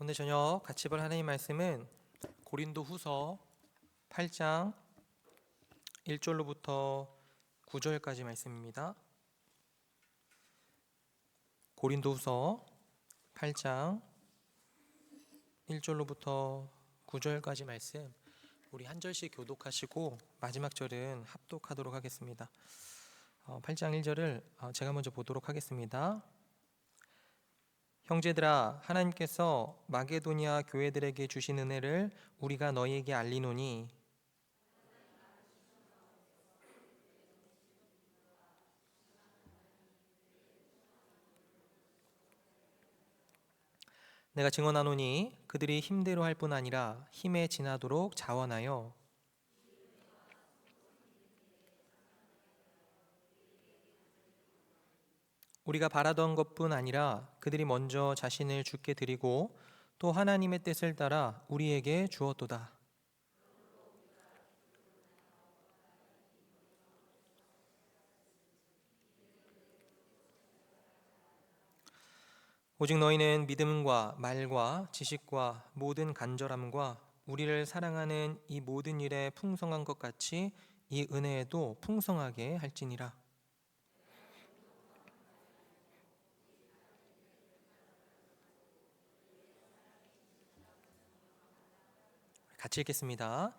오늘 저녁 같이 볼 하나님 말씀은 고린도후서 8장 1절로부터 9절까지 말씀입니다. 고린도후서 8장 1절로부터 9절까지 말씀, 우리 한 절씩 교독하시고 마지막 절은 합독하도록 하겠습니다. 8장 1절을 제가 먼저 보도록 하겠습니다. 형제들아, 하나님께서 마게도니아 교회들에게 주신 은혜를 우리가 너희에게 알리노니 내가 증언하노니 그들이 힘대로 할 뿐 아니라 힘에 지나도록 자원하여 우리가 바라던 것뿐 아니라 그들이 먼저 자신을 주께 드리고 또 하나님의 뜻을 따라 우리에게 주었도다. 오직 너희는 믿음과 말과 지식과 모든 간절함과 우리를 사랑하는 이 모든 일에 풍성한 것 같이 이 은혜에도 풍성하게 할지니라. 같이 읽겠습니다.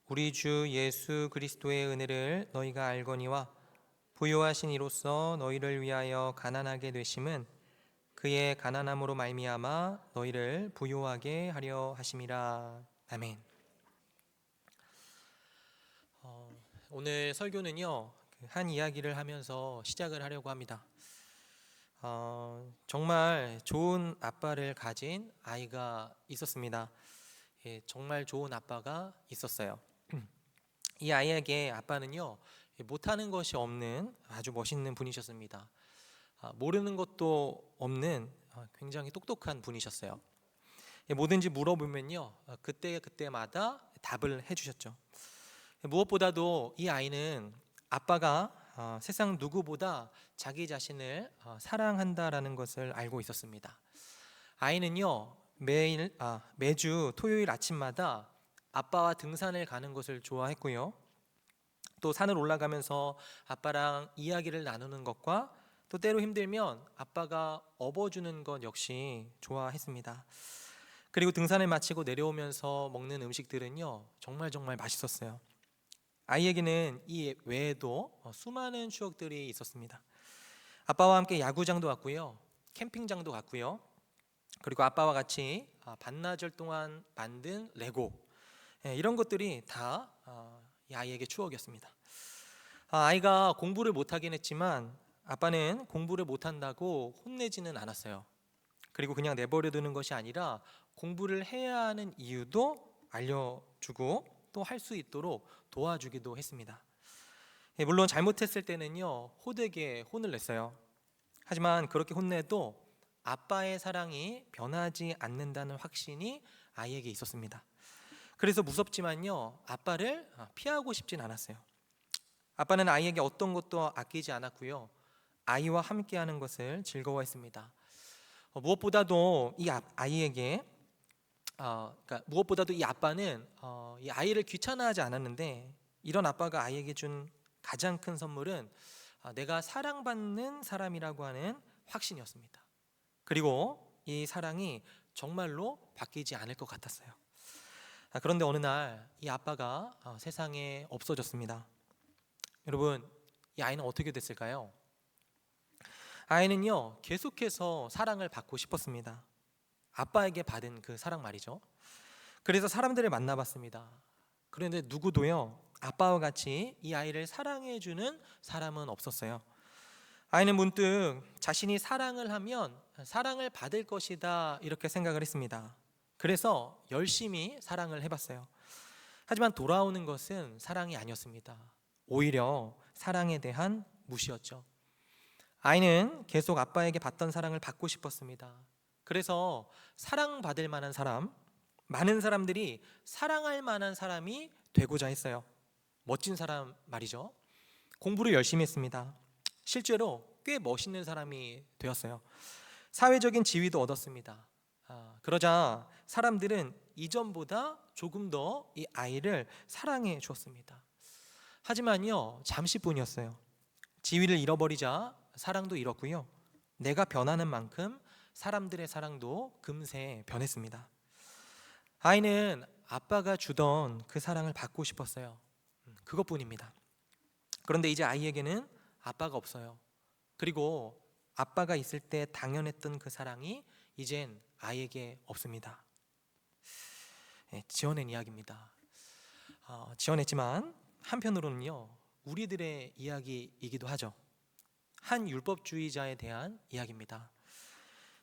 우리 주 예수 그리스도의 은혜를 너희가 알거니와 부요하신 이로써 너희를 위하여 가난하게 되심은 그의 가난함으로 말미암아 너희를 부요하게 하려 하심이라. 아멘. 오늘 설교는요, 한 이야기를 하면서 시작을 하려고 합니다. 정말 좋은 아빠를 가진 아이가 있었습니다. 정말 좋은 아빠가 있었어요. 이 아이에게 아빠는요, 못하는 것이 없는 아주 멋있는 분이셨습니다. 모르는 것도 없는 굉장히 똑똑한 분이셨어요. 뭐든지 물어보면요, 그때마다 답을 해주셨죠. 무엇보다도 이 아이는 아빠가 세상 누구보다 자기 자신을 사랑한다라는 것을 알고 있었습니다. 아이는요, 매주 토요일 아침마다 아빠와 등산을 가는 것을 좋아했고요. 또 산을 올라가면서 아빠랑 이야기를 나누는 것과 또 때로 힘들면 아빠가 업어주는 것 역시 좋아했습니다. 그리고 등산을 마치고 내려오면서 먹는 음식들은요, 정말 맛있었어요. 아이에게는 이 외에도 수많은 추억들이 있었습니다. 아빠와 함께 야구장도 갔고요, 캠핑장도 갔고요, 그리고 아빠와 같이 반나절 동안 만든 레고, 이런 것들이 다 이 아이에게 추억이었습니다. 아이가 공부를 못하긴 했지만 아빠는 공부를 못한다고 혼내지는 않았어요. 그리고 그냥 내버려두는 것이 아니라 공부를 해야 하는 이유도 알려주고 또 할 수 있도록 도와주기도 했습니다. 물론 잘못했을 때는요, 호되게 혼을 냈어요. 하지만 그렇게 혼내도 아빠의 사랑이 변하지 않는다는 확신이 아이에게 있었습니다. 그래서 무섭지만요, 아빠를 피하고 싶진 않았어요. 아빠는 아이에게 어떤 것도 아끼지 않았고요, 아이와 함께하는 것을 즐거워했습니다. 무엇보다도 이 아이에게 무엇보다도 이 아빠는 이 아이를 귀찮아하지 않았는데, 이런 아빠가 아이에게 준 가장 큰 선물은 내가 사랑받는 사람이라고 하는 확신이었습니다. 그리고 이 사랑이 정말로 바뀌지 않을 것 같았어요. 그런데 어느 날 이 아빠가 세상에 없어졌습니다. 여러분, 이 아이는 어떻게 됐을까요? 아이는요, 계속해서 사랑을 받고 싶었습니다. 아빠에게 받은 그 사랑 말이죠. 그래서 사람들을 만나봤습니다. 그런데 누구도요, 아빠와 같이 이 아이를 사랑해주는 사람은 없었어요. 아이는 문득 자신이 사랑을 하면 사랑을 받을 것이다, 이렇게 생각을 했습니다. 그래서 열심히 사랑을 해봤어요. 하지만 돌아오는 것은 사랑이 아니었습니다. 오히려 사랑에 대한 무시였죠. 아이는 계속 아빠에게 받던 사랑을 받고 싶었습니다. 그래서 사랑받을 만한 사람, 많은 사람들이 사랑할 만한 사람이 되고자 했어요. 멋진 사람 말이죠. 공부를 열심히 했습니다. 실제로 꽤 멋있는 사람이 되었어요. 사회적인 지위도 얻었습니다. 그러자 사람들은 이전보다 조금 더 이 아이를 사랑해 주었습니다. 하지만요, 잠시뿐이었어요. 지위를 잃어버리자 사랑도 잃었고요. 내가 변하는 만큼 사람들의 사랑도 금세 변했습니다. 아이는 아빠가 주던 그 사랑을 받고 싶었어요. 그것뿐입니다. 그런데 이제 아이에게는 아빠가 없어요. 그리고 아빠가 있을 때 당연했던 그 사랑이 이젠 아이에게 없습니다. 지어낸 이야기입니다. 지어냈지만 한편으로는요, 우리들의 이야기이기도 하죠. 한 율법주의자에 대한 이야기입니다.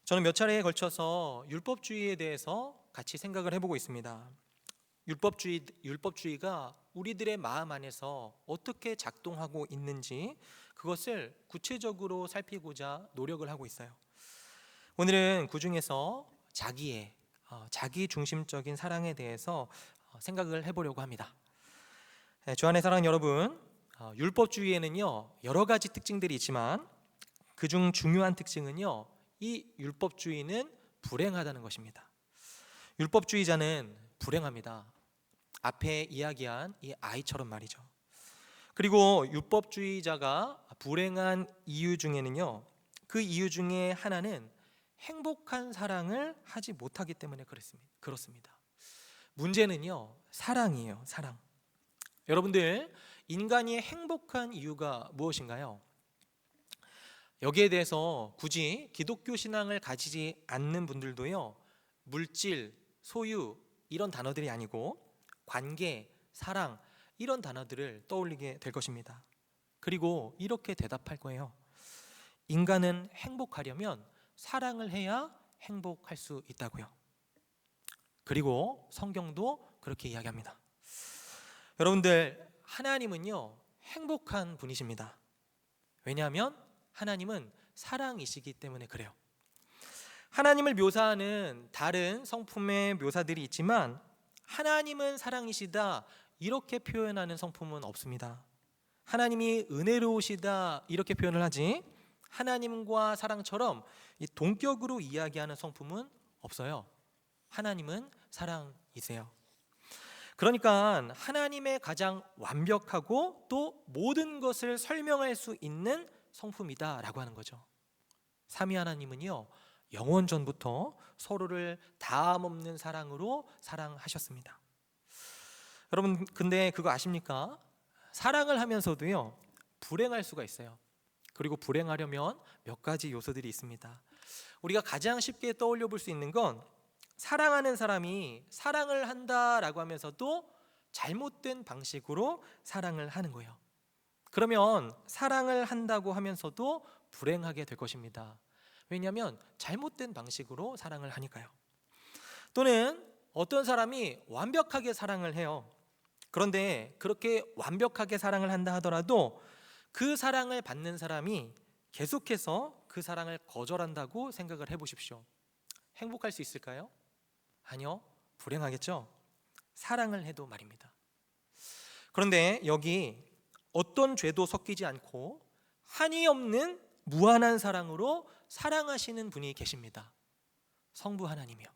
저는 몇 차례에 걸쳐서 율법주의에 대해서 같이 생각을 해보고 있습니다. 율법주의가 우리들의 마음 안에서 어떻게 작동하고 있는지 그것을 구체적으로 살피고자 노력을 하고 있어요. 오늘은 그 중에서 자기 중심적인 사랑에 대해서 생각을 해보려고 합니다. 주안의 사랑 여러분, 율법주의에는요 여러 가지 특징들이 있지만 그중 중요한 특징은요, 이 율법주의는 불행하다는 것입니다. 율법주의자는 불행합니다. 앞에 이야기한 이 아이처럼 말이죠. 그리고 율법주의자가 불행한 이유 중에는요, 그 이유 중에 하나는 행복한 사랑을 하지 못하기 때문에 그렇습니다. 문제는요, 사랑이에요. 사랑. 여러분들, 인간이 행복한 이유가 무엇인가요? 여기에 대해서 굳이 기독교 신앙을 가지지 않는 분들도요, 물질, 소유 이런 단어들이 아니고 관계, 사랑 이런 단어들을 떠올리게 될 것입니다. 그리고 이렇게 대답할 거예요. 인간은 행복하려면 사랑을 해야 행복할 수 있다고요. 그리고 성경도 그렇게 이야기합니다. 여러분들, 하나님은요 행복한 분이십니다. 왜냐하면 하나님은 사랑이시기 때문에 그래요. 하나님을 묘사하는 다른 성품의 묘사들이 있지만 하나님은 사랑이시다 이렇게 표현하는 성품은 없습니다. 하나님이 은혜로우시다 이렇게 표현을 하지 하나님과 사랑처럼 이 동격으로 이야기하는 성품은 없어요. 하나님은 사랑이세요. 그러니까 하나님의 가장 완벽하고 또 모든 것을 설명할 수 있는 성품이다라고 하는 거죠. 삼위 하나님은요 영원 전부터 서로를 다함없는 사랑으로 사랑하셨습니다. 여러분, 근데 그거 아십니까? 사랑을 하면서도요 불행할 수가 있어요. 그리고 불행하려면 몇 가지 요소들이 있습니다. 우리가 가장 쉽게 떠올려 볼 수 있는 건 사랑하는 사람이 사랑을 한다라고 하면서도 잘못된 방식으로 사랑을 하는 거예요. 그러면 사랑을 한다고 하면서도 불행하게 될 것입니다. 왜냐하면 잘못된 방식으로 사랑을 하니까요. 또는 어떤 사람이 완벽하게 사랑을 해요. 그런데 그렇게 완벽하게 사랑을 한다 하더라도 그 사랑을 받는 사람이 계속해서 그 사랑을 거절한다고 생각을 해보십시오. 행복할 수 있을까요? 아니요, 불행하겠죠. 사랑을 해도 말입니다. 그런데 여기 어떤 죄도 섞이지 않고 한이 없는 무한한 사랑으로 사랑하시는 분이 계십니다. 성부 하나님이요.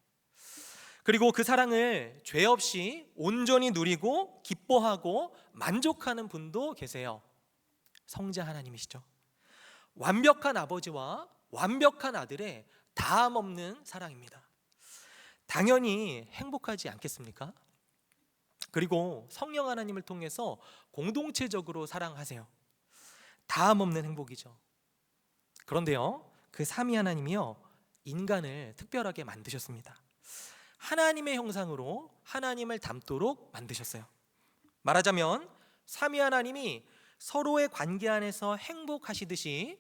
그리고 그 사랑을 죄 없이 온전히 누리고 기뻐하고 만족하는 분도 계세요. 성자 하나님이시죠. 완벽한 아버지와 완벽한 아들의 다함 없는 사랑입니다. 당연히 행복하지 않겠습니까? 그리고 성령 하나님을 통해서 공동체적으로 사랑하세요. 다함 없는 행복이죠. 그런데요, 그 삼위 하나님이요 인간을 특별하게 만드셨습니다. 하나님의 형상으로 하나님을 닮도록 만드셨어요. 말하자면 삼위 하나님이 서로의 관계 안에서 행복하시듯이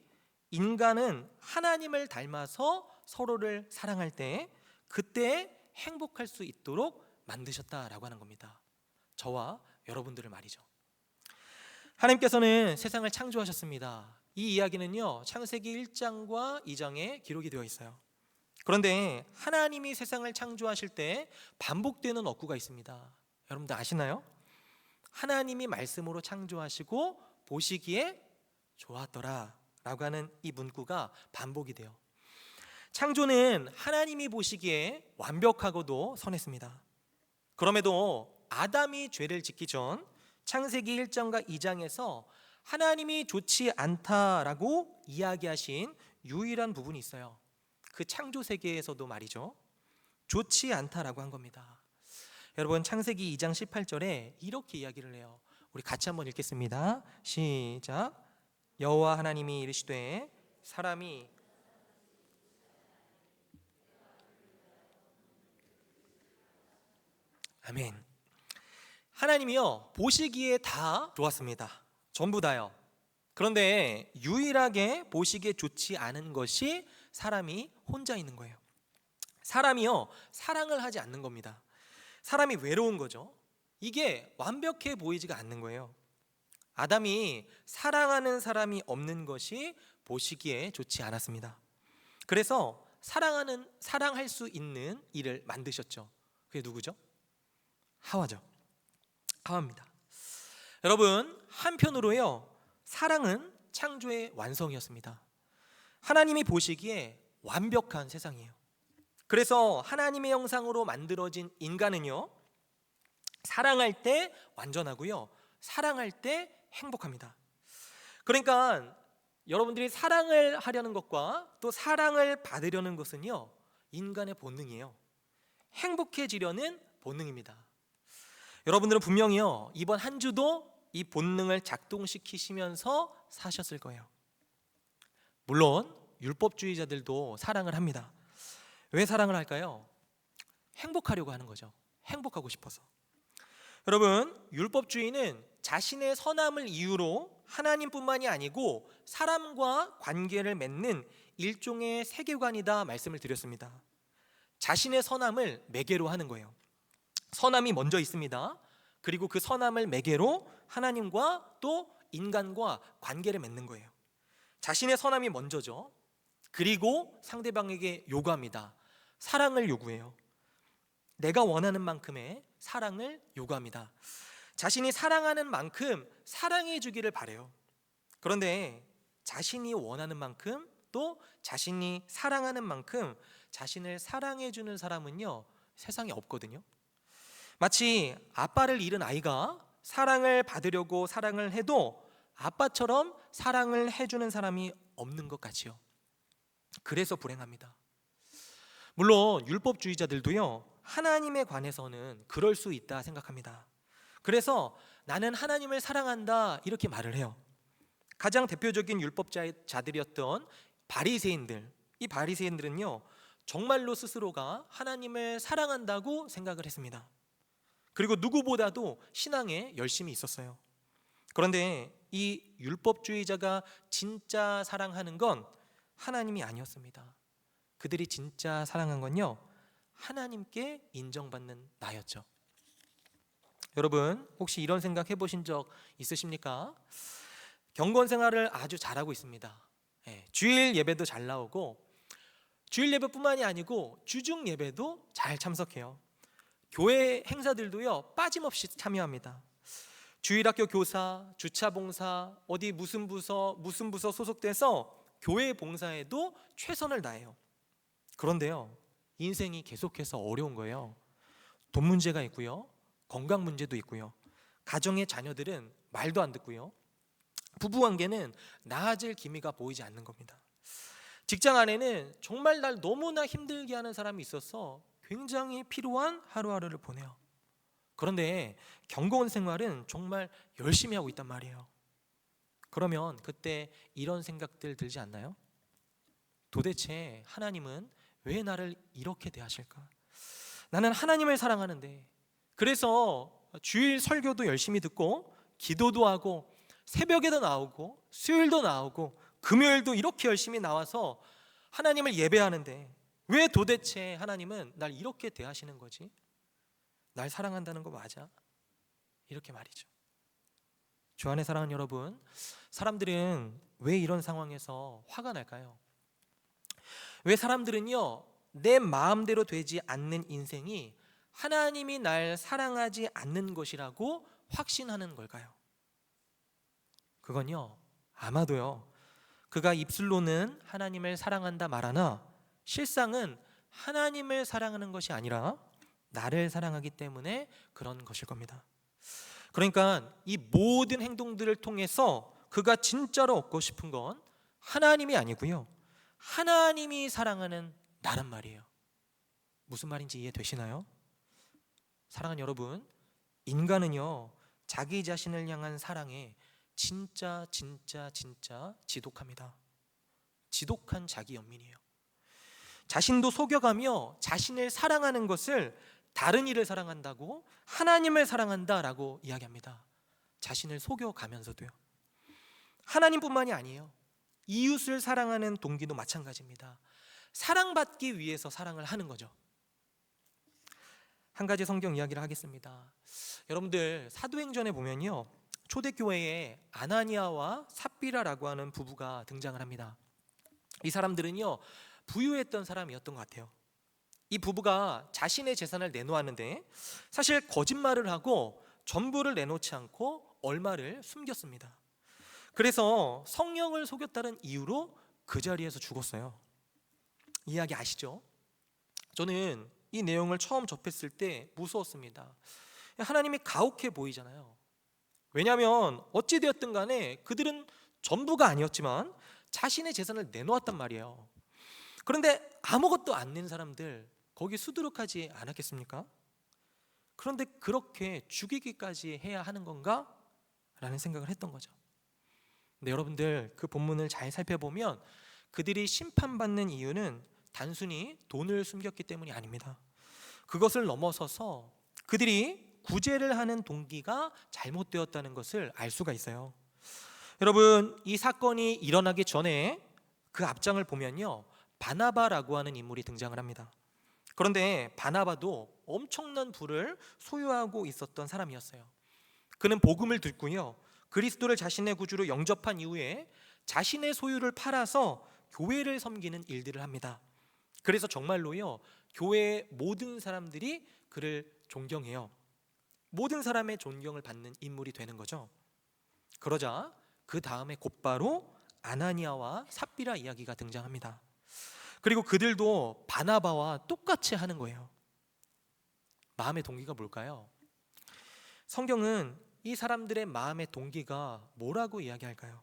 인간은 하나님을 닮아서 서로를 사랑할 때 그때 행복할 수 있도록 만드셨다라고 하는 겁니다. 저와 여러분들을 말이죠. 하나님께서는 세상을 창조하셨습니다. 이 이야기는요 창세기 1장과 2장에 기록이 되어 있어요. 그런데 하나님이 세상을 창조하실 때 반복되는 어구가 있습니다. 여러분들 아시나요? 하나님이 말씀으로 창조하시고 보시기에 좋았더라 라고 하는 이 문구가 반복이 돼요. 창조는 하나님이 보시기에 완벽하고도 선했습니다. 그럼에도 아담이 죄를 짓기 전 창세기 1장과 2장에서 하나님이 좋지 않다라고 이야기하신 유일한 부분이 있어요. 그 창조 세계에서도 말이죠, 좋지 않다라고 한 겁니다. 여러분, 창세기 2장 18절에 이렇게 이야기를 해요. 우리 같이 한번 읽겠습니다. 시작. 여호와 하나님이 이르시되 사람이 아멘. 하나님이요 보시기에 다 좋았습니다. 전부 다요. 그런데 유일하게 보시기에 좋지 않은 것이 사람이 혼자 있는 거예요. 사람이요 사랑을 하지 않는 겁니다. 사람이 외로운 거죠. 이게 완벽해 보이지가 않는 거예요. 아담이 사랑하는 사람이 없는 것이 보시기에 좋지 않았습니다. 그래서 사랑할 수 있는 일을 만드셨죠. 그게 누구죠? 하와죠. 하와입니다. 여러분, 한편으로요 사랑은 창조의 완성이었습니다. 하나님이 보시기에 완벽한 세상이에요. 그래서 하나님의 형상으로 만들어진 인간은요 사랑할 때 완전하고요 사랑할 때 행복합니다. 그러니까 여러분들이 사랑을 하려는 것과 또 사랑을 받으려는 것은요 인간의 본능이에요. 행복해지려는 본능입니다. 여러분들은 분명히요 이번 한 주도 이 본능을 작동시키시면서 사셨을 거예요. 물론 율법주의자들도 사랑을 합니다. 왜 사랑을 할까요? 행복하려고 하는 거죠. 행복하고 싶어서. 여러분, 율법주의는 자신의 선함을 이유로 하나님뿐만이 아니고 사람과 관계를 맺는 일종의 세계관이다 말씀을 드렸습니다. 자신의 선함을 매개로 하는 거예요. 선함이 먼저 있습니다. 그리고 그 선함을 매개로 하나님과 또 인간과 관계를 맺는 거예요. 자신의 선함이 먼저죠. 그리고 상대방에게 요구합니다. 사랑을 요구해요. 내가 원하는 만큼의 사랑을 요구합니다. 자신이 사랑하는 만큼 사랑해 주기를 바래요. 그런데 자신이 원하는 만큼 또 자신이 사랑하는 만큼 자신을 사랑해 주는 사람은요 세상에 없거든요. 마치 아빠를 잃은 아이가 사랑을 받으려고 사랑을 해도 아빠처럼 사랑을 해주는 사람이 없는 것 같지요. 그래서 불행합니다. 물론 율법주의자들도요 하나님에 관해서는 그럴 수 있다 생각합니다. 그래서 나는 하나님을 사랑한다 이렇게 말을 해요. 가장 대표적인 율법자들이었던 바리새인들, 이 바리새인들은요 정말로 스스로가 하나님을 사랑한다고 생각을 했습니다. 그리고 누구보다도 신앙에 열심히 있었어요. 그런데 이 율법주의자가 진짜 사랑하는 건 하나님이 아니었습니다. 그들이 진짜 사랑한 건요 하나님께 인정받는 나였죠. 여러분, 혹시 이런 생각 해보신 적 있으십니까? 경건 생활을 아주 잘하고 있습니다. 주일 예배도 잘 나오고 주일 예배뿐만이 아니고 주중 예배도 잘 참석해요. 교회 행사들도요 빠짐없이 참여합니다. 주일학교 교사, 주차봉사, 어디 무슨 부서 소속돼서 교회 봉사에도 최선을 다해요. 그런데요 인생이 계속해서 어려운 거예요. 돈 문제가 있고요, 건강 문제도 있고요, 가정의 자녀들은 말도 안 듣고요, 부부관계는 나아질 기미가 보이지 않는 겁니다. 직장 안에는 정말 날 너무나 힘들게 하는 사람이 있어서 굉장히 피로한 하루하루를 보내요. 그런데 경건 생활은 정말 열심히 하고 있단 말이에요. 그러면 그때 이런 생각들 들지 않나요? 도대체 하나님은 왜 나를 이렇게 대하실까? 나는 하나님을 사랑하는데, 그래서 주일 설교도 열심히 듣고 기도도 하고 새벽에도 나오고 수요일도 나오고 금요일도 이렇게 열심히 나와서 하나님을 예배하는데 왜 도대체 하나님은 날 이렇게 대하시는 거지? 날 사랑한다는 거 맞아? 이렇게 말이죠. 주안의 사랑하는 여러분, 사람들은 왜 이런 상황에서 화가 날까요? 왜 사람들은요 내 마음대로 되지 않는 인생이 하나님이 날 사랑하지 않는 것이라고 확신하는 걸까요? 그건요 아마도요 그가 입술로는 하나님을 사랑한다 말하나 실상은 하나님을 사랑하는 것이 아니라 나를 사랑하기 때문에 그런 것일 겁니다. 그러니까 이 모든 행동들을 통해서 그가 진짜로 얻고 싶은 건 하나님이 아니고요, 하나님이 사랑하는 나란 말이에요. 무슨 말인지 이해되시나요? 사랑하는 여러분, 인간은요 자기 자신을 향한 사랑에 진짜 지독합니다. 지독한 자기 연민이에요. 자신도 속여가며 자신을 사랑하는 것을 다른 이를 사랑한다고 하나님을 사랑한다라고 이야기합니다. 자신을 속여가면서도요. 하나님뿐만이 아니에요. 이웃을 사랑하는 동기도 마찬가지입니다. 사랑받기 위해서 사랑을 하는 거죠. 한 가지 성경 이야기를 하겠습니다. 여러분들 사도행전에 보면요, 초대교회에 아나니아와 삽비라라고 하는 부부가 등장을 합니다. 이 사람들은요 부유했던 사람이었던 것 같아요. 이 부부가 자신의 재산을 내놓았는데 사실 거짓말을 하고 전부를 내놓지 않고 얼마를 숨겼습니다. 그래서 성령을 속였다는 이유로 그 자리에서 죽었어요. 이야기 아시죠? 저는 이 내용을 처음 접했을 때 무서웠습니다. 하나님이 가혹해 보이잖아요. 왜냐하면 어찌되었든 간에 그들은 전부가 아니었지만 자신의 재산을 내놓았단 말이에요. 그런데 아무것도 안 낸 사람들 거기 수두룩하지 않았겠습니까? 그런데 그렇게 죽이기까지 해야 하는 건가? 라는 생각을 했던 거죠. 근데 여러분들 그 본문을 잘 살펴보면 그들이 심판받는 이유는 단순히 돈을 숨겼기 때문이 아닙니다. 그것을 넘어서서 그들이 구제를 하는 동기가 잘못되었다는 것을 알 수가 있어요. 여러분, 이 사건이 일어나기 전에 그 앞장을 보면요, 바나바라고 하는 인물이 등장을 합니다. 그런데 바나바도 엄청난 부를 소유하고 있었던 사람이었어요. 그는 복음을 듣고요, 그리스도를 자신의 구주로 영접한 이후에 자신의 소유를 팔아서 교회를 섬기는 일들을 합니다. 그래서 정말로요, 교회의 모든 사람들이 그를 존경해요. 모든 사람의 존경을 받는 인물이 되는 거죠. 그러자 그 다음에 곧바로 아나니아와 삽비라 이야기가 등장합니다. 그리고 그들도 바나바와 똑같이 하는 거예요. 마음의 동기가 뭘까요? 성경은 이 사람들의 마음의 동기가 뭐라고 이야기할까요?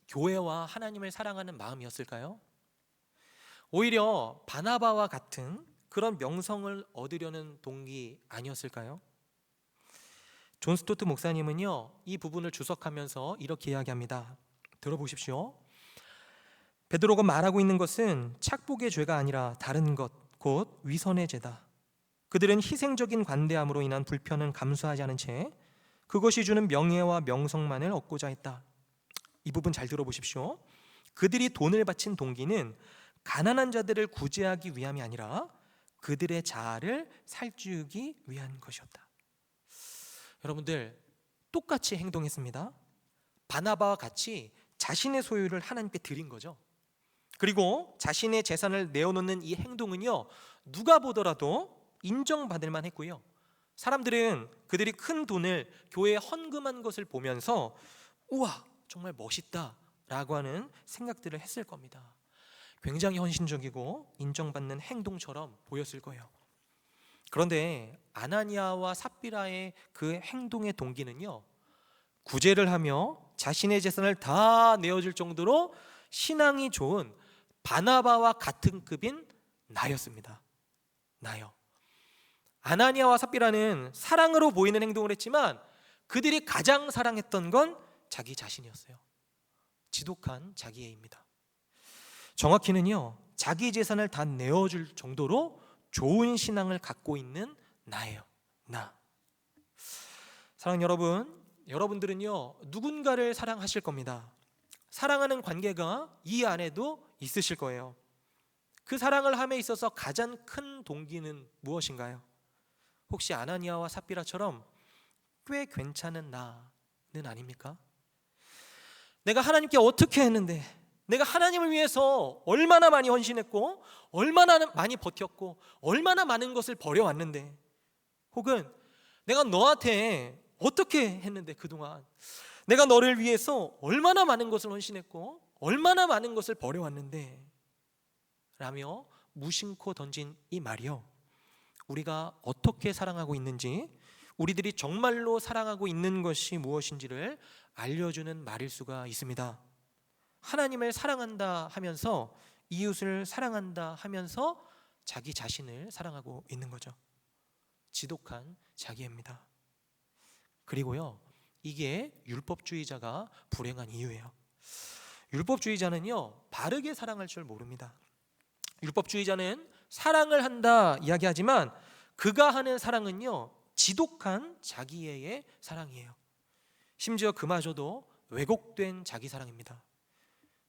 교회와 하나님을 사랑하는 마음이었을까요? 오히려 바나바와 같은 그런 명성을 얻으려는 동기 아니었을까요? 존 스토트 목사님은요, 이 부분을 주석하면서 이렇게 이야기합니다. 들어보십시오. 베드로가 말하고 있는 것은 착복의 죄가 아니라 다른 것, 곧 위선의 죄다. 그들은 희생적인 관대함으로 인한 불편은 감수하지 않은 채 그것이 주는 명예와 명성만을 얻고자 했다. 이 부분 잘 들어보십시오. 그들이 돈을 바친 동기는 가난한 자들을 구제하기 위함이 아니라 그들의 자아를 살찌우기 위한 것이었다. 여러분들, 똑같이 행동했습니다. 바나바와 같이 자신의 소유를 하나님께 드린 거죠. 그리고 자신의 재산을 내어놓는 이 행동은요, 누가 보더라도 인정받을 만했고요, 사람들은 그들이 큰 돈을 교회에 헌금한 것을 보면서 우와, 정말 멋있다 라고 하는 생각들을 했을 겁니다. 굉장히 헌신적이고 인정받는 행동처럼 보였을 거예요. 그런데 아나니아와 삽비라의 그 행동의 동기는요, 구제를 하며 자신의 재산을 다 내어줄 정도로 신앙이 좋은 바나바와 같은 급인 나였습니다. 나요. 아나니아와 삽비라는 사랑으로 보이는 행동을 했지만 그들이 가장 사랑했던 건 자기 자신이었어요. 지독한 자기애입니다. 정확히는요, 자기 재산을 다 내어줄 정도로 좋은 신앙을 갖고 있는 나예요. 나. 사랑하는 여러분, 여러분들은요 누군가를 사랑하실 겁니다. 사랑하는 관계가 이 안에도 있으실 거예요. 그 사랑을 함에 있어서 가장 큰 동기는 무엇인가요? 혹시 아나니아와 삽비라처럼 꽤 괜찮은 나는 아닙니까? 내가 하나님께 어떻게 했는데, 내가 하나님을 위해서 얼마나 많이 헌신했고 얼마나 많이 버텼고 얼마나 많은 것을 버려왔는데, 혹은 내가 너한테 어떻게 했는데, 그동안 내가 너를 위해서 얼마나 많은 것을 헌신했고 얼마나 많은 것을 버려왔는데 라며 무심코 던진 이 말이요, 우리가 어떻게 사랑하고 있는지, 우리들이 정말로 사랑하고 있는 것이 무엇인지를 알려주는 말일 수가 있습니다. 하나님을 사랑한다 하면서, 이웃을 사랑한다 하면서 자기 자신을 사랑하고 있는 거죠. 지독한 자기애입니다. 그리고요, 이게 율법주의자가 불행한 이유예요. 율법주의자는요, 바르게 사랑할 줄 모릅니다. 율법주의자는 사랑을 한다 이야기하지만 그가 하는 사랑은요, 지독한 자기애의 사랑이에요. 심지어 그마저도 왜곡된 자기 사랑입니다.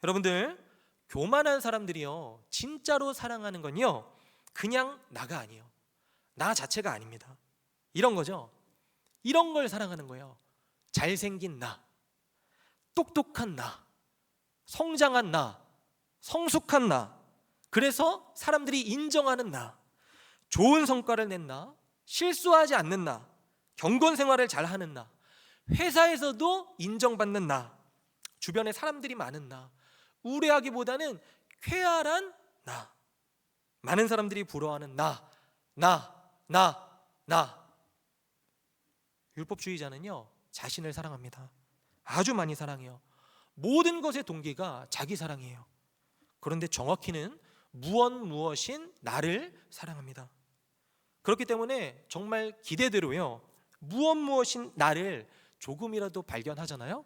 여러분들, 교만한 사람들이요, 진짜로 사랑하는 건요, 그냥 나가 아니에요. 나 자체가 아닙니다. 이런 거죠. 이런 걸 사랑하는 거예요. 잘생긴 나, 똑똑한 나, 성장한 나, 성숙한 나, 그래서 사람들이 인정하는 나, 좋은 성과를 낸 나, 실수하지 않는 나, 경건 생활을 잘하는 나, 회사에서도 인정받는 나, 주변에 사람들이 많은 나, 우매하기보다는 쾌활한 나, 많은 사람들이 부러워하는 나. 율법주의자는요, 자신을 사랑합니다. 아주 많이 사랑해요. 모든 것의 동기가 자기 사랑이에요. 그런데 정확히는 무엇인 나를 사랑합니다. 그렇기 때문에 정말 기대대로요, 무엇인 나를 조금이라도 발견하잖아요.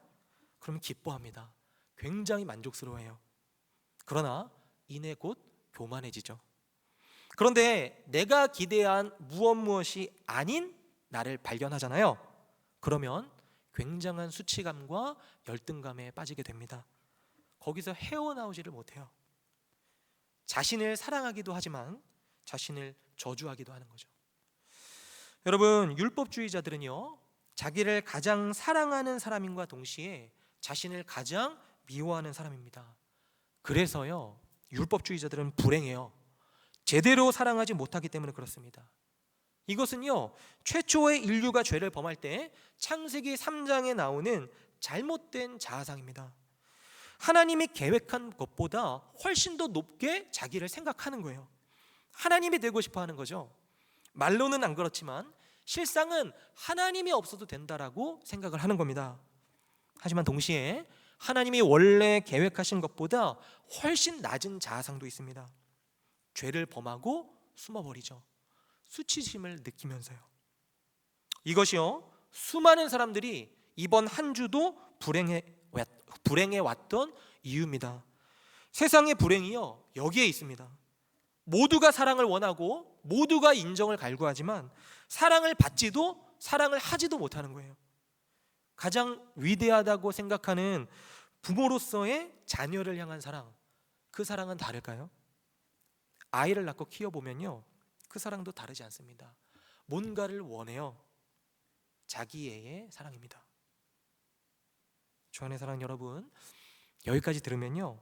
그러면 기뻐합니다. 굉장히 만족스러워해요. 그러나 이내 곧 교만해지죠. 그런데 내가 기대한 무엇이 아닌 나를 발견하잖아요. 그러면 굉장한 수치감과 열등감에 빠지게 됩니다. 거기서 헤어나오지를 못해요. 자신을 사랑하기도 하지만 자신을 저주하기도 하는 거죠. 여러분, 율법주의자들은요, 자기를 가장 사랑하는 사람인과 동시에 자신을 가장 미워하는 사람입니다. 그래서요, 율법주의자들은 불행해요. 제대로 사랑하지 못하기 때문에 그렇습니다. 이것은요, 최초의 인류가 죄를 범할 때 창세기 3장에 나오는 잘못된 자아상입니다. 하나님이 계획한 것보다 훨씬 더 높게 자기를 생각하는 거예요. 하나님이 되고 싶어 하는 거죠. 말로는 안 그렇지만 실상은 하나님이 없어도 된다라고 생각을 하는 겁니다. 하지만 동시에 하나님이 원래 계획하신 것보다 훨씬 낮은 자아상도 있습니다. 죄를 범하고 숨어버리죠. 수치심을 느끼면서요. 이것이요, 수많은 사람들이 이번 한 주도 불행해 왔던 이유입니다. 세상의 불행이요, 여기에 있습니다. 모두가 사랑을 원하고 모두가 인정을 갈구하지만 사랑을 받지도 사랑을 하지도 못하는 거예요. 가장 위대하다고 생각하는 부모로서의 자녀를 향한 사랑, 그 사랑은 다를까요? 아이를 낳고 키워보면요, 그 사랑도 다르지 않습니다. 뭔가를 원해요. 자기애의 사랑입니다. 주안의 사랑 여러분, 여기까지 들으면요,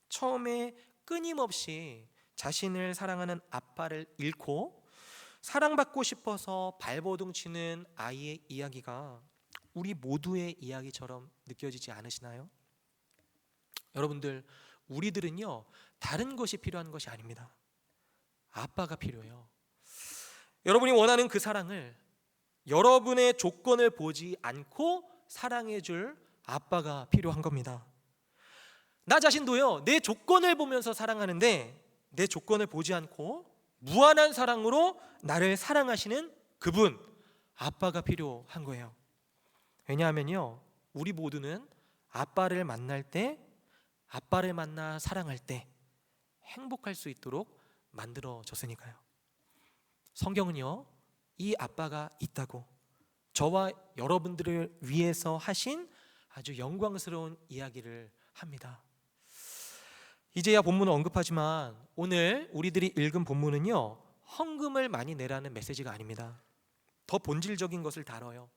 처음에 끊임없이 자신을 사랑하는 아빠를 잃고 사랑받고 싶어서 발버둥 치는 아이의 이야기가 우리 모두의 이야기처럼 느껴지지 않으시나요? 여러분들, 우리들은요, 다른 것이 필요한 것이 아닙니다. 아빠가 필요해요. 여러분이 원하는 그 사랑을 여러분의 조건을 보지 않고 사랑해 줄 아빠가 필요한 겁니다. 나 자신도요, 내 조건을 보면서 사랑하는데 내 조건을 보지 않고 무한한 사랑으로 나를 사랑하시는 그분, 아빠가 필요한 거예요. 왜냐하면요, 우리 모두는 아빠를 만날 때, 아빠를 만나 사랑할 때 행복할 수 있도록 만들어졌으니까요. 성경은요, 이 아빠가 있다고 저와 여러분들을 위해서 하신 아주 영광스러운 이야기를 합니다. 이제야 본문을 언급하지만 오늘 우리들이 읽은 본문은요, 헌금을 많이 내라는 메시지가 아닙니다. 더 본질적인 것을 다뤄요.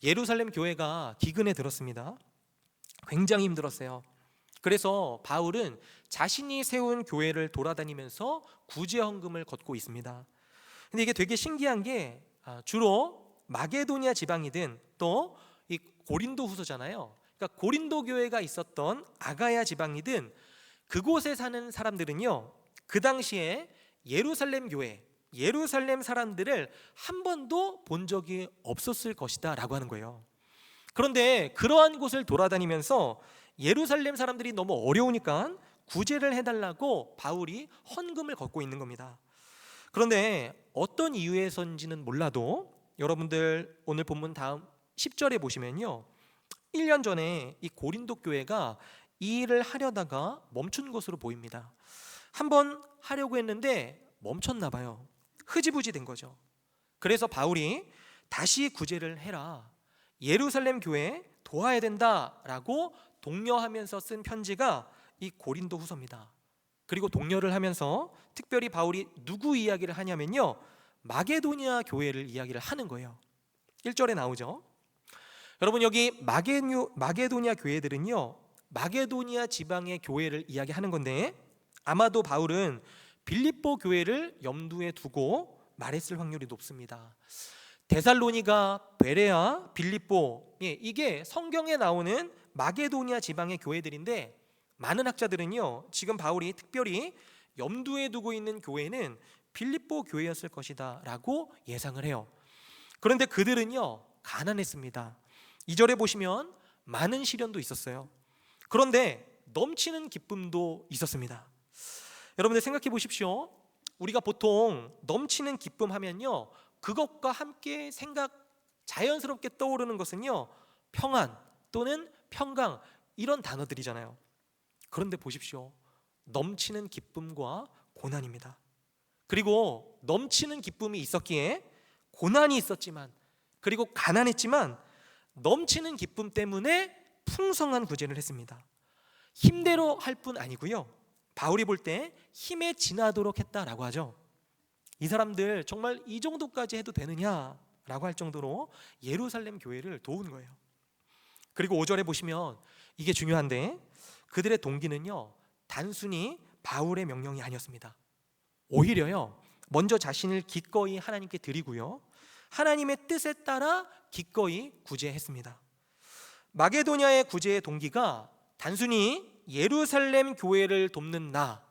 예루살렘 교회가 기근에 들었습니다. 굉장히 힘들었어요. 그래서 바울은 자신이 세운 교회를 돌아다니면서 구제 헌금을 걷고 있습니다. 근데 이게 되게 신기한 게 주로 마게도니아 지방이든 또 이 고린도 후서잖아요. 그러니까 고린도 교회가 있었던 아가야 지방이든 그곳에 사는 사람들은요, 그 당시에 예루살렘 교회, 예루살렘 사람들을 한 번도 본 적이 없었을 것이다 라고 하는 거예요. 그런데 그러한 곳을 돌아다니면서 예루살렘 사람들이 너무 어려우니까 구제를 해달라고 바울이 헌금을 걷고 있는 겁니다. 그런데 어떤 이유에서인지는 몰라도 여러분들 오늘 본문 다음 10절에 보시면요, 1년 전에 이 고린도 교회가 이 일을 하려다가 멈춘 것으로 보입니다. 한번 하려고 했는데 멈췄나 봐요. 흐지부지 된 거죠. 그래서 바울이 다시 구제를 해라, 예루살렘 교회에 도와야 된다라고 독려하면서 쓴 편지가 이 고린도 후서입니다. 그리고 독려를 하면서 특별히 바울이 누구 이야기를 하냐면요, 마게도니아 교회를 이야기를 하는 거예요. 1절에 나오죠. 여러분, 여기 마게도니아 교회들은요, 마게도니아 지방의 교회를 이야기하는 건데 아마도 바울은 빌립보 교회를 염두에 두고 말했을 확률이 높습니다. 데살로니가, 베레아, 빌립보, 이게 성경에 나오는 마게도니아 지방의 교회들인데 많은 학자들은요, 지금 바울이 특별히 염두에 두고 있는 교회는 빌립보 교회였을 것이다 라고 예상을 해요. 그런데 그들은요, 가난했습니다. 2절에 보시면 많은 시련도 있었어요. 그런데 넘치는 기쁨도 있었습니다. 여러분들 생각해 보십시오. 우리가 보통 넘치는 기쁨 하면요, 그것과 함께 자연스럽게 떠오르는 것은요, 평안 또는 평강, 이런 단어들이잖아요. 그런데 보십시오, 넘치는 기쁨과 고난입니다. 그리고 넘치는 기쁨이 있었기에 고난이 있었지만, 그리고 가난했지만 넘치는 기쁨 때문에 풍성한 구제를 했습니다. 힘대로 할 뿐 아니고요, 바울이 볼 때 힘에 지나도록 했다라고 하죠. 이 사람들 정말 이 정도까지 해도 되느냐라고 할 정도로 예루살렘 교회를 도운 거예요. 그리고 5절에 보시면 이게 중요한데, 그들의 동기는요, 단순히 바울의 명령이 아니었습니다. 오히려요, 먼저 자신을 기꺼이 하나님께 드리고요, 하나님의 뜻에 따라 기꺼이 구제했습니다. 마게도냐의 구제의 동기가 단순히 예루살렘 교회를 돕는 나,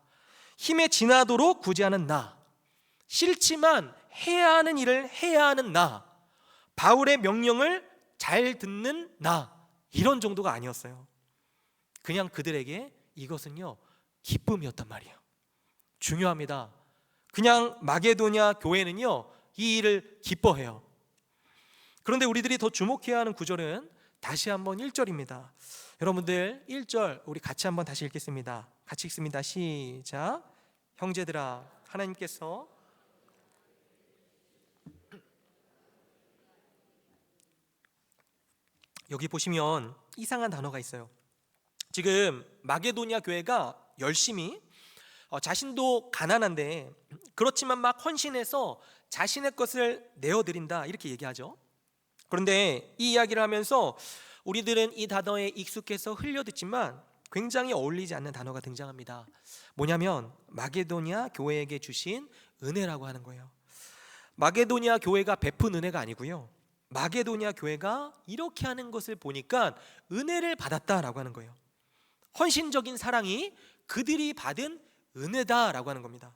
힘에 지나도록 구제하는 나, 싫지만 해야 하는 일을 해야 하는 나, 바울의 명령을 잘 듣는 나, 이런 정도가 아니었어요. 그냥 그들에게 이것은요, 기쁨이었단 말이에요. 중요합니다. 그냥 마게도냐 교회는요, 이 일을 기뻐해요. 그런데 우리들이 더 주목해야 하는 구절은 다시 한번 1절입니다. 여러분들 1절 우리 같이 한번 다시 읽겠습니다. 같이 읽습니다. 시작. 형제들아, 하나님께서 여기 보시면 이상한 단어가 있어요. 지금 마게도냐 교회가 열심히 자신도 가난한데 그렇지만 막 헌신해서 자신의 것을 내어드린다, 이렇게 얘기하죠. 그런데 이 이야기를 하면서 우리들은 이 단어에 익숙해서 흘려듣지만 굉장히 어울리지 않는 단어가 등장합니다. 뭐냐면 마게도냐 교회에게 주신 은혜라고 하는 거예요. 마게도냐 교회가 베푼 은혜가 아니고요, 마게도냐 교회가 이렇게 하는 것을 보니까 은혜를 받았다라고 하는 거예요. 헌신적인 사랑이 그들이 받은 은혜다라고 하는 겁니다.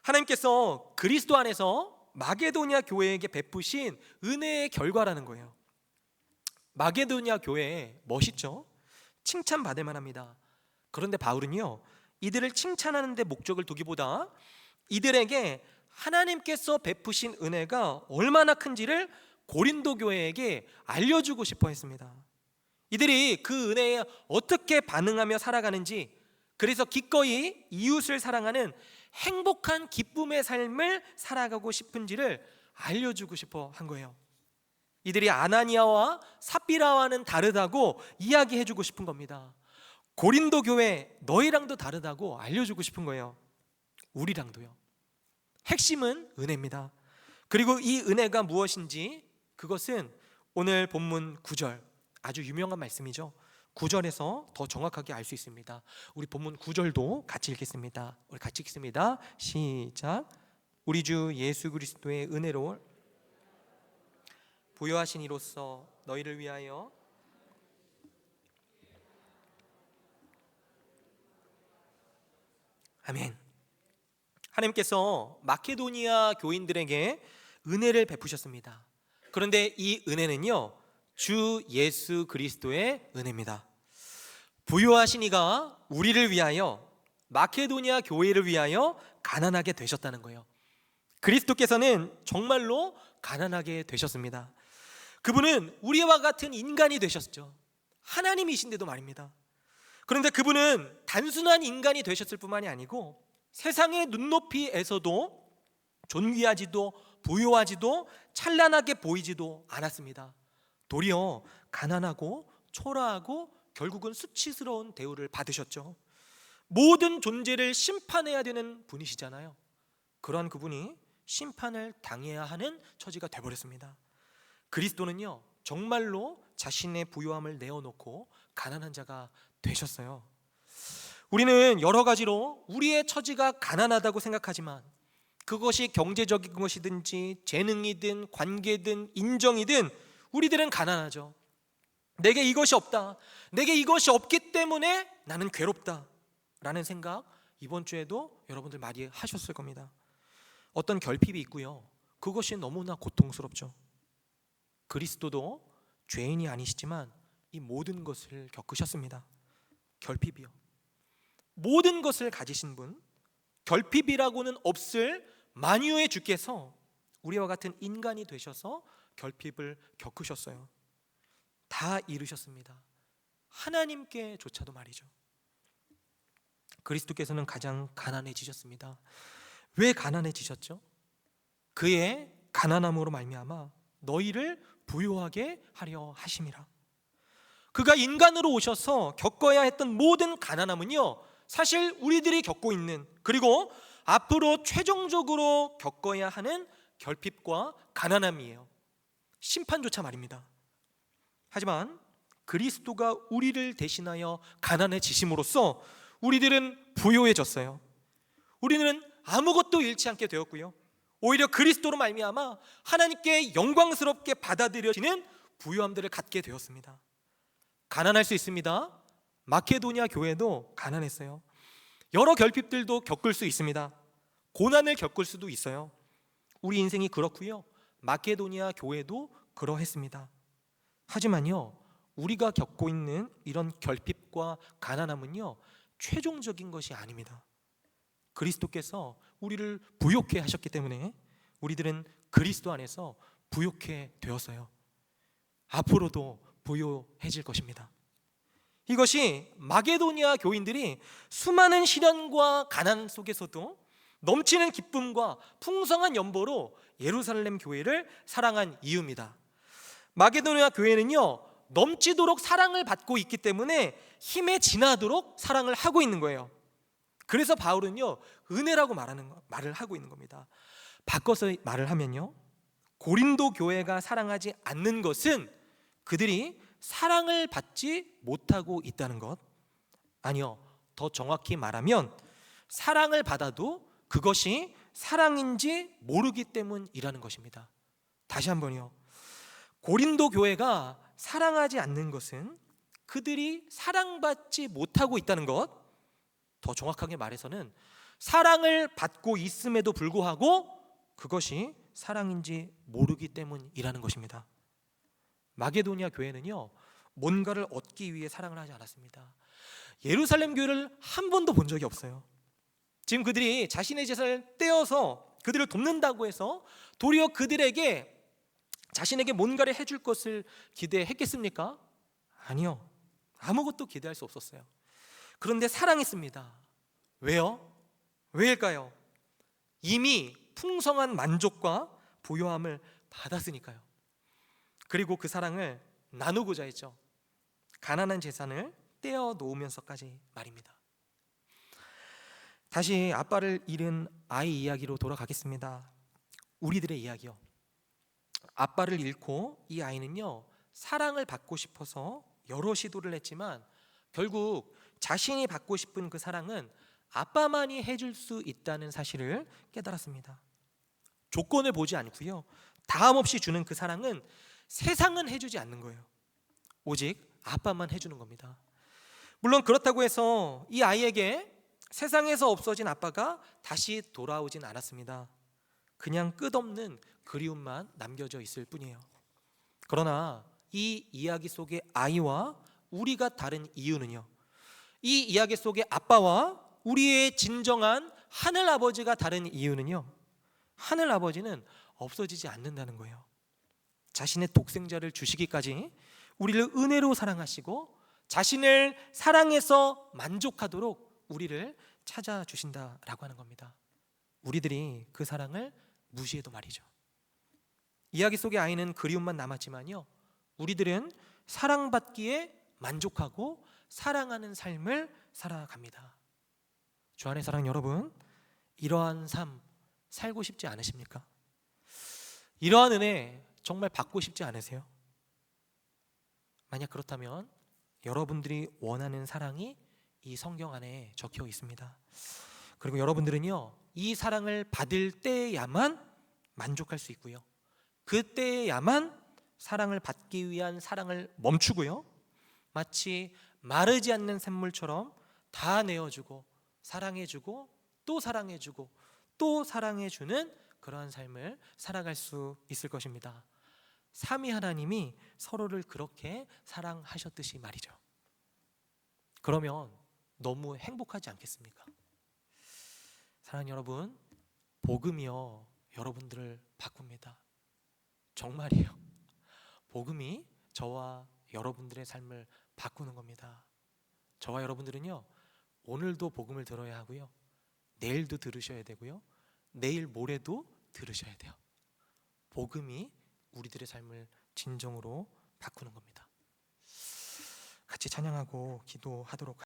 하나님께서 그리스도 안에서 마게도냐 교회에게 베푸신 은혜의 결과라는 거예요. 마게도냐 교회 멋있죠? 칭찬받을 만합니다. 그런데 바울은요, 이들을 칭찬하는 데 목적을 두기보다 이들에게 하나님께서 베푸신 은혜가 얼마나 큰지를 고린도 교회에게 알려주고 싶어 했습니다. 이들이 그 은혜에 어떻게 반응하며 살아가는지, 그래서 기꺼이 이웃을 사랑하는 행복한 기쁨의 삶을 살아가고 싶은지를 알려주고 싶어 한 거예요. 이들이 아나니아와 삽비라와는 다르다고 이야기해주고 싶은 겁니다. 고린도 교회 너희랑도 다르다고 알려주고 싶은 거예요. 우리랑도요. 핵심은 은혜입니다. 그리고 이 은혜가 무엇인지, 그것은 오늘 본문 9절, 아주 유명한 말씀이죠. 9절에서 더 정확하게 알 수 있습니다. 우리 본문 9절도 같이 읽겠습니다. 우리 같이 읽습니다. 시작. 우리 주 예수 그리스도의 은혜로 부요하신 이로써 너희를 위하여 아멘. 하나님께서 마케도니아 교인들에게 은혜를 베푸셨습니다. 그런데 이 은혜는요, 주 예수 그리스도의 은혜입니다. 부요하신 이가 우리를 위하여, 마케도니아 교회를 위하여 가난하게 되셨다는 거예요. 그리스도께서는 정말로 가난하게 되셨습니다. 그분은 우리와 같은 인간이 되셨죠. 하나님이신데도 말입니다. 그런데 그분은 단순한 인간이 되셨을 뿐만이 아니고 세상의 눈높이에서도 존귀하지도 부유하지도 찬란하게 보이지도 않았습니다. 도리어 가난하고 초라하고 결국은 수치스러운 대우를 받으셨죠. 모든 존재를 심판해야 되는 분이시잖아요. 그러한 그분이 심판을 당해야 하는 처지가 되어버렸습니다. 그리스도는요, 정말로 자신의 부유함을 내어놓고 가난한 자가 되셨어요. 우리는 여러 가지로 우리의 처지가 가난하다고 생각하지만 그것이 경제적인 것이든지 재능이든 관계든 인정이든 우리들은 가난하죠. 내게 이것이 없다, 내게 이것이 없기 때문에 나는 괴롭다 라는 생각 이번 주에도 여러분들 많이 하셨을 겁니다. 어떤 결핍이 있고요, 그것이 너무나 고통스럽죠. 그리스도도 죄인이 아니시지만 이 모든 것을 겪으셨습니다. 결핍이요. 모든 것을 가지신 분, 결핍이라고는 없을 만유의 주께서 우리와 같은 인간이 되셔서 결핍을 겪으셨어요. 다 이루셨습니다. 하나님께조차도 말이죠. 그리스도께서는 가장 가난해지셨습니다. 왜 가난해지셨죠? 그의 가난함으로 말미암아 너희를 부유하게 하려 하심이라. 그가 인간으로 오셔서 겪어야 했던 모든 가난함은요, 사실 우리들이 겪고 있는, 그리고 앞으로 최종적으로 겪어야 하는 결핍과 가난함이에요. 심판조차 말입니다. 하지만 그리스도가 우리를 대신하여 가난해지심으로써 우리들은 부유해졌어요. 우리는 아무것도 잃지 않게 되었고요, 오히려 그리스도로 말미암아 하나님께 영광스럽게 받아들여지는 부유함들을 갖게 되었습니다. 가난할 수 있습니다. 마케도니아 교회도 가난했어요. 여러 결핍들도 겪을 수 있습니다. 고난을 겪을 수도 있어요. 우리 인생이 그렇고요, 마케도니아 교회도 그러했습니다. 하지만요, 우리가 겪고 있는 이런 결핍과 가난함은요, 최종적인 것이 아닙니다. 그리스도께서 우리를 부욕해 하셨기 때문에 우리들은 그리스도 안에서 부욕해 되었어요. 앞으로도 부유해질 것입니다. 이것이 마게도니아 교인들이 수많은 시련과 가난 속에서도 넘치는 기쁨과 풍성한 연보로 예루살렘 교회를 사랑한 이유입니다. 마게도니아 교회는요, 넘치도록 사랑을 받고 있기 때문에 힘에 지나도록 사랑을 하고 있는 거예요. 그래서 바울은요, 은혜라고 말을 하고 있는 겁니다. 바꿔서 말을 하면요, 고린도 교회가 사랑하지 않는 것은 그들이 사랑을 받지 못하고 있다는 것, 아니요, 더 정확히 말하면 사랑을 받아도 그것이 사랑인지 모르기 때문이라는 것입니다. 다시 한번요, 고린도 교회가 사랑하지 않는 것은 그들이 사랑받지 못하고 있다는 것, 더 정확하게 말해서는 사랑을 받고 있음에도 불구하고 그것이 사랑인지 모르기 때문이라는 것입니다. 마게도니아 교회는요, 뭔가를 얻기 위해 사랑을 하지 않았습니다. 예루살렘 교회를 한 번도 본 적이 없어요. 지금 그들이 자신의 재산을 떼어서 그들을 돕는다고 해서 도리어 그들에게 자신에게 뭔가를 해줄 것을 기대했겠습니까? 아니요, 아무것도 기대할 수 없었어요. 그런데 사랑했습니다. 왜요? 왜일까요? 이미 풍성한 만족과 부요함을 받았으니까요. 그리고 그 사랑을 나누고자 했죠. 가난한 재산을 떼어 놓으면서까지 말입니다. 다시 아빠를 잃은 아이 이야기로 돌아가겠습니다. 우리들의 이야기요. 아빠를 잃고 이 아이는요, 사랑을 받고 싶어서 여러 시도를 했지만 결국 자신이 받고 싶은 그 사랑은 아빠만이 해줄 수 있다는 사실을 깨달았습니다. 조건을 보지 않고요, 다함 없이 주는 그 사랑은 세상은 해주지 않는 거예요. 오직 아빠만 해주는 겁니다. 물론 그렇다고 해서 이 아이에게 세상에서 없어진 아빠가 다시 돌아오진 않았습니다. 그냥 끝없는 그리움만 남겨져 있을 뿐이에요. 그러나 이 이야기 속의 아이와 우리가 다른 이유는요, 이 이야기 속의 아빠와 우리의 진정한 하늘 아버지가 다른 이유는요, 하늘 아버지는 없어지지 않는다는 거예요. 자신의 독생자를 주시기까지 우리를 은혜로 사랑하시고 자신을 사랑해서 만족하도록 우리를 찾아주신다라고 하는 겁니다. 우리들이 그 사랑을 무시해도 말이죠. 이야기 속의 아이는 그리움만 남았지만요, 우리들은 사랑받기에 만족하고 사랑하는 삶을 살아갑니다. 주 안의 사랑 여러분, 이러한 삶 살고 싶지 않으십니까? 이러한 은혜 정말 받고 싶지 않으세요? 만약 그렇다면 여러분들이 원하는 사랑이 이 성경 안에 적혀 있습니다. 그리고 여러분들은요, 이 사랑을 받을 때야만 만족할 수 있고요, 그때야만 사랑을 받기 위한 사랑을 멈추고요, 마치 마르지 않는 샘물처럼 다 내어주고 사랑해주고 또 사랑해주고 또 사랑해주는 그러한 삶을 살아갈 수 있을 것입니다. 삼위 하나님이 서로를 그렇게 사랑하셨듯이 말이죠. 그러면 너무 행복하지 않겠습니까? 사랑하는 여러분, 복음이요 여러분들을 바꿉니다. 정말이에요. 복음이 저와 여러분들의 삶을 바꾸는 겁니다. 저와 여러분들은요, 오늘도 복음을 들어야 하고요, 내일도 들으셔야 되고요, 내일 모레도 들으셔야 돼요. 복음이 우리들의 삶을 진정으로 바꾸는 겁니다. 같이 찬양하고 기도하도록